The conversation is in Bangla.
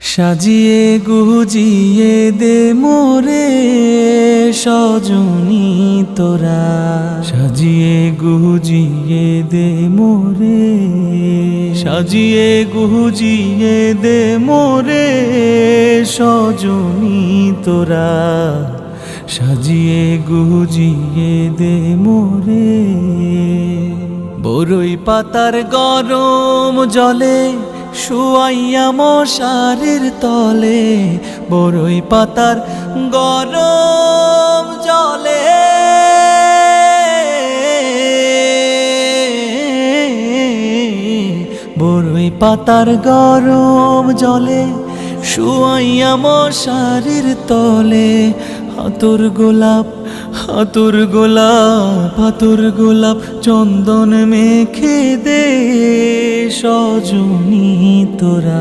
সাজিয়ে গুজিয়ে দে মোরে সজনী তোরা, সাজিয়ে গুজিয়ে দে মোরে, সাজিয়ে গুজিয়ে দে মোরে সজনী তোরা, সাজিয়ে গুজিয়ে দে মোরে। বরই পাতার গরম জলে শুয়াইয়া মশারির তলে, বরই পাতার গরম জলে, বরই পাতার গরম জলে শুয়াইয়া মশারির তলে। হাতুর গোলাপ হাতুর গোলাপ হাতুর গোলাপ চন্দন মেখে দে সজনী তোরা।